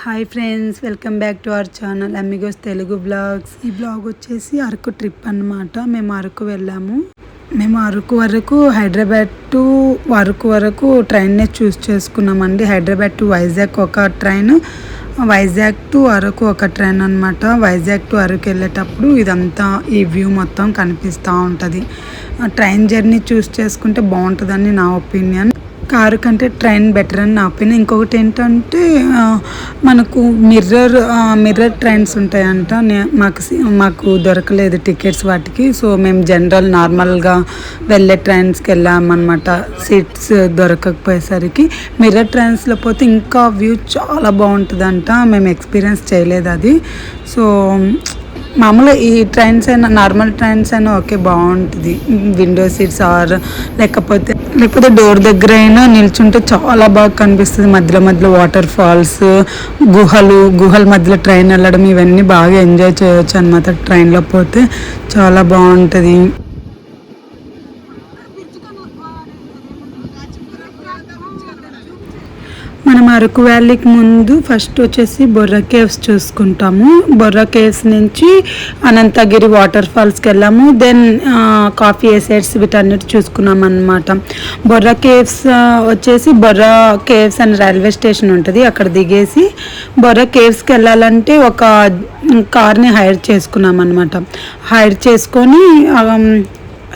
Hi friends, welcome back to our channel Amigos Telugu vlogs. ఈ vlog వచ్చేసి Araku trip అన్నమాట. మేము అరకు వెళ్ళాము. మేము అరకు వరకు హైదరాబాద్ టు అరకు వరకు ట్రైన్నే చూస్ చేసుకున్నామండి. హైదరాబాద్ టు వైజాగ్ ఒక ట్రైన్, వైజాగ్ టు అరకు ఒక ట్రైన్ అనమాట. వైజాగ్ టు అరకు వెళ్ళేటప్పుడు ఇదంతా ఈ వ్యూ మొత్తం కనిపిస్తూ ఉంటుంది. ట్రైన్ జర్నీ చూస్ చేసుకుంటే బాగుంటుందని నా ఒపీనియన్. కారు కంటే ట్రైన్ బెటర్ అని నా ఒపీనియన్. ఇంకొకటి ఏంటంటే మనకు మిర్రర్ ట్రైన్స్ ఉంటాయంట. మాకు దొరకలేదు టికెట్స్ వాటికి. సో మేము జనరల్ నార్మల్గా వెళ్ళే ట్రైన్స్కి వెళ్ళామన్నమాట. సీట్స్ దొరకకపోయేసరికి మిర్రర్ ట్రైన్స్లో పోతే ఇంకా వ్యూ చాలా బాగుంటుందంట. మేము ఎక్స్పీరియన్స్ చేయలేదు అది. సో మామూలుగా ఈ ట్రైన్స్ అయినా నార్మల్ ట్రైన్స్ అయినా ఓకే, బాగుంటుంది. విండో సీట్స్ లేకపోతే డోర్ దగ్గర అయినా నిల్చుంటే చాలా బాగా కనిపిస్తుంది. మధ్యలో మధ్యలో వాటర్ ఫాల్స్, గుహల మధ్యలో ట్రైన్ వెళ్ళడం, ఇవన్నీ బాగా ఎంజాయ్ చేయొచ్చు అనమాట. ట్రైన్లో పోతే చాలా బాగుంటుంది. మనం అరకు వ్యాలీకి ముందు ఫస్ట్ వచ్చేసి బొర్రా కేవ్స్ చూసుకుంటాము. బొర్రా కేవ్స్ నుంచి అనంతగిరి వాటర్ ఫాల్స్కి వెళ్ళాము. దెన్ కాఫీ ఎస్టేట్స్ వీటన్నిటి చూసుకున్నాం అనమాట. బొర్రా కేవ్స్ వచ్చేసి బొర్రా కేవ్స్ అని రైల్వే స్టేషన్ ఉంటుంది. అక్కడ దిగేసి బొర్రా కేవ్స్కి వెళ్ళాలంటే ఒక కార్ని హైర్ చేసుకున్నాం అనమాట. హైర్ చేసుకొని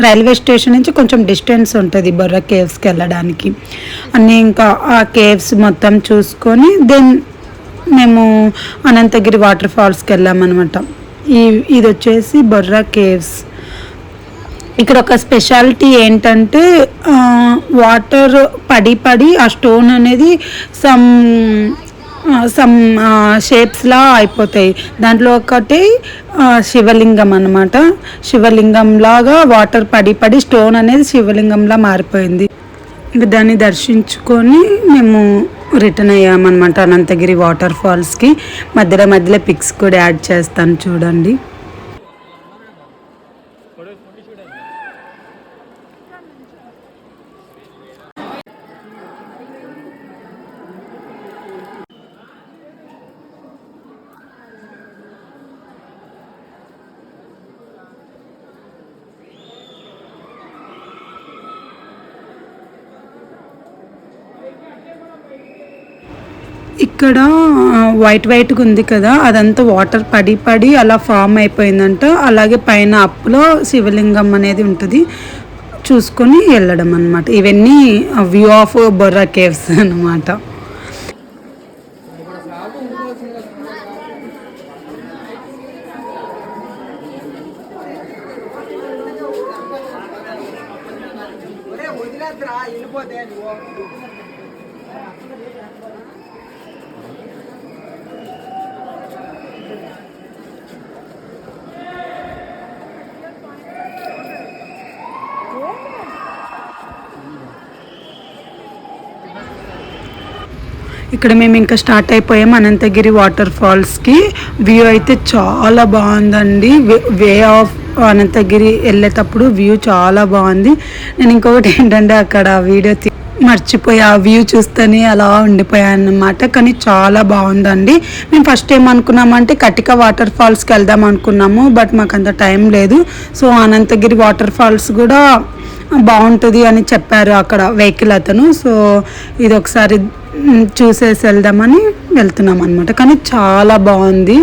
రైల్వే స్టేషన్ నుంచి కొంచెం డిస్టెన్స్ ఉంటుంది బొర్రా కేవ్స్కి వెళ్ళడానికి. అన్నీ ఇంకా ఆ కేవ్స్ మొత్తం చూసుకొని దెన్ మేము అనంతగిరి వాటర్ ఫాల్స్కి వెళ్ళామన్నమాట. ఇది వచ్చేసి బొర్రా కేవ్స్. ఇక్కడ ఒక స్పెషాలిటీ ఏంటంటే వాటర్ పడి ఆ స్టోన్ అనేది సమ్ షేప్స్లా అయిపోతాయి. దాంట్లో ఒకటి శివలింగం అన్నమాట. శివలింగం లాగా వాటర్ పడి స్టోన్ అనేది శివలింగంలా మారిపోయింది. ఇంకా దాన్ని దర్శించుకొని మేము రిటర్న్ అయ్యామన్నమాట అనంతగిరి వాటర్ ఫాల్స్కి. మధ్యలో పిక్స్ కూడా యాడ్ చేస్తాను చూడండి. ఇక్కడ వైట్గా ఉంది కదా, అదంతా వాటర్ పడి అలా ఫామ్ అయిపోయిందంట. అలాగే పైన అప్పులో శివలింగం అనేది ఉంటుంది. చూసుకొని వెళ్ళడం అనమాట. ఇవన్నీ వ్యూ ఆఫ్ బొర్రా కేవ్స్ అనమాట. ఇక్కడ మేము ఇంకా స్టార్ట్ అయిపోయాము అనంతగిరి వాటర్ ఫాల్స్కి. వ్యూ అయితే చాలా బాగుందండి. వే ఆఫ్ అనంతగిరి వెళ్ళేటప్పుడు వ్యూ చాలా బాగుంది. నేను ఇంకొకటి ఏంటంటే అక్కడ వీడియో మర్చిపోయి ఆ వ్యూ చూస్తేనే అలా ఉండిపోయాను అన్నమాట. కానీ చాలా బాగుందండి. మేము ఫస్ట్ ఏమనుకున్నామంటే కటిక వాటర్ ఫాల్స్కి వెళ్దాం అనుకున్నాము. బట్ మాకు అంత టైం లేదు. సో అనంతగిరి వాటర్ ఫాల్స్ కూడా బాగుంటుంది అని చెప్పారు అక్కడ వెహికల్ అతను. సో ఇది ఒకసారి చూసేసి వెళ్దామని వెళ్తున్నాం అనమాట. కానీ చాలా బాగుంది,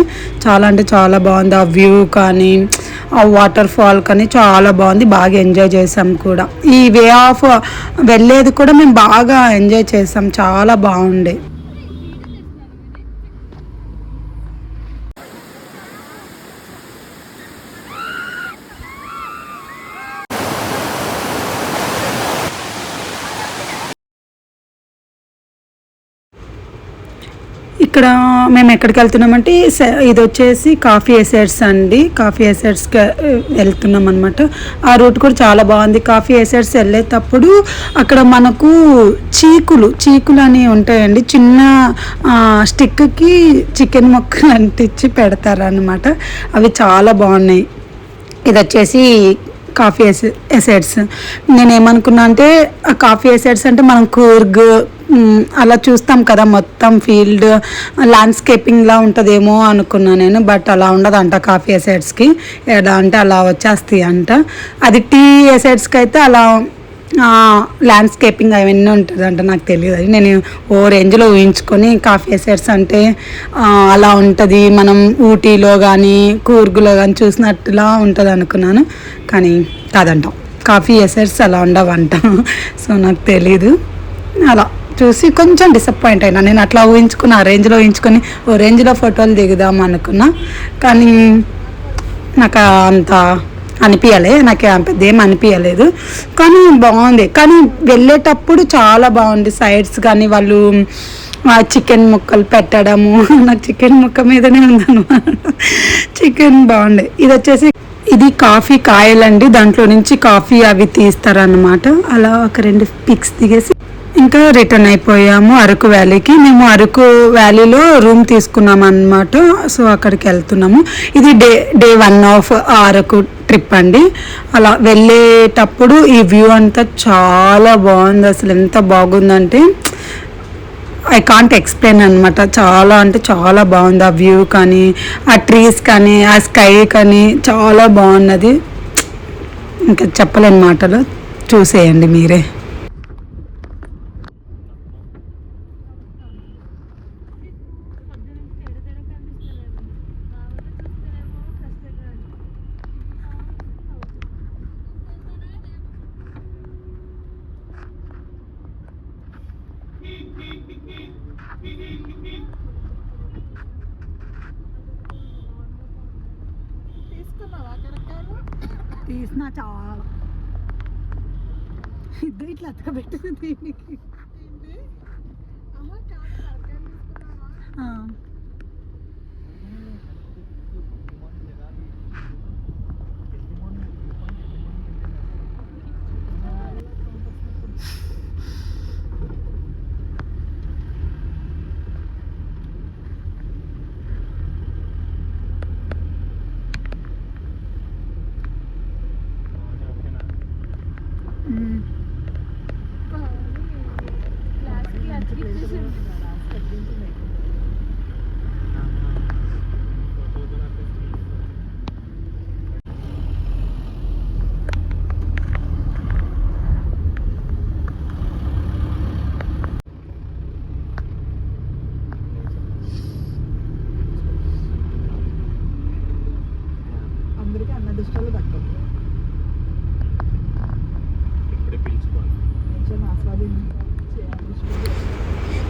చాలా అంటే చాలా బాగుంది. ఆ వ్యూ కానీ ఆ వాటర్ ఫాల్ కానీ చాలా బాగుంది. బాగా ఎంజాయ్ చేసాం కూడా. ఈ వే ఆఫ్ వెళ్ళేది కూడా మేము బాగా ఎంజాయ్ చేసాం. చాలా బాగుండే. ఇక్కడ మేము ఎక్కడికి వెళ్తున్నామంటే ఇది వచ్చేసి కాఫీ ఎస్టేట్స్ అండి. కాఫీ ఎస్టేట్స్కి వెళ్తున్నాం అనమాట. ఆ రూట్ కూడా చాలా బాగుంది. కాఫీ ఎస్టేట్స్ వెళ్ళేటప్పుడు అక్కడ మనకు చీకులు అని ఉంటాయండి. చిన్న స్టిక్కి చికెన్ ముక్కలు అంటించి పెడతారు అనమాట. అవి చాలా బాగున్నాయి. ఇది వచ్చేసి కాఫీ ఎసెట్స్. నేనేమనుకున్నా అంటే ఆ కాఫీ ఎసెట్స్ అంటే మనం కూర్గ్ అలా చూస్తాం కదా, మొత్తం ఫీల్డ్ ల్యాండ్స్కేపింగ్లా ఉంటుందేమో అనుకున్నా నేను. బట్ అలా ఉండదంట కాఫీ ఎసెట్స్కి. ఎలా అంటే అలా వచ్చేస్తాయి అంట. అది టీ ఎసెట్స్కి అయితే అలా ల్యాండ్స్కేపింగ్ అవన్నీ ఉంటుందంట. నాకు తెలియదు, అది నేను ఓ రేంజ్లో ఊహించుకొని కాఫీ ఎసెట్స్ అంటే అలా ఉంటుంది, మనం ఊటీలో కానీ కూర్గులో కానీ చూసినట్టులా ఉంటుంది అనుకున్నాను. కానీ కాదంట, కాఫీ ఎసెట్స్ అలా ఉండవంట. సో నాకు తెలీదు. అలా చూసి కొంచెం డిసప్పాయింట్ అయినా. నేను అట్లా ఊహించుకుని ఆ రేంజ్లో ఊహించుకొని ఓ రేంజ్లో ఫోటోలు దిగుదాం అనుకున్నా. కానీ నాకు అంత అనిపించలే, నాకు పెద్ద ఏం అనిపించలేదు. కానీ బాగుంది. కానీ వెళ్ళేటప్పుడు చాలా బాగుంది. సైడ్స్ కానీ వాళ్ళు చికెన్ ముక్కలు పెట్టడము, నాకు చికెన్ ముక్క మీదనే ఉందన్నమాట. చికెన్ బాగుండే. ఇది వచ్చేసి ఇది కాఫీ కాయలండి, దాంట్లో నుంచి కాఫీ అవి తీస్తారన్నమాట. అలా ఒక 2 పిక్స్ దిగేసి ఇంకా రిటర్న్ అయిపోయాము అరకు వ్యాలీకి. మేము అరకు వ్యాలీలో రూమ్ తీసుకున్నాం అన్నమాట. సో అక్కడికి వెళ్తున్నాము. ఇది డే 1 ఆఫ్ అరకు ట్రిప్ అండి. అలా వెళ్ళేటప్పుడు ఈ వ్యూ అంతా చాలా బాగుంది. అసలు ఎంత బాగుందంటే ఐ కాంట్ ఎక్స్ప్లెయిన్ అనమాట. చాలా అంటే చాలా బాగుంది ఆ వ్యూ కానీ, ఆ ట్రీస్ కానీ, ఆ స్కై కానీ చాలా బాగున్నది. ఇంకా చెప్పలేని మాటలు, చూసేయండి మీరే. తీసిన చాలా ఇద్దరు ఇట్లా అతకబెట్టింది దీనికి.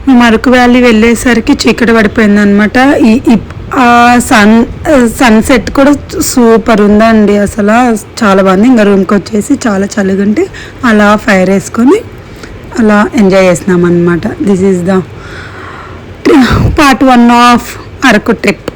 మేము అరకు వ్యాలీ వెళ్ళేసరికి చీకటి పడిపోయింది అనమాట. సన్సెట్ కూడా సూపర్ ఉందండి, అసలు చాలా బాగుంది. ఇంకా రూమ్కి వచ్చేసి చాలా చలిగా ఉంటే అలా ఫైర్ వేసుకొని అలా ఎంజాయ్ చేసినాం అనమాట. This is the part 1 of Araku trip.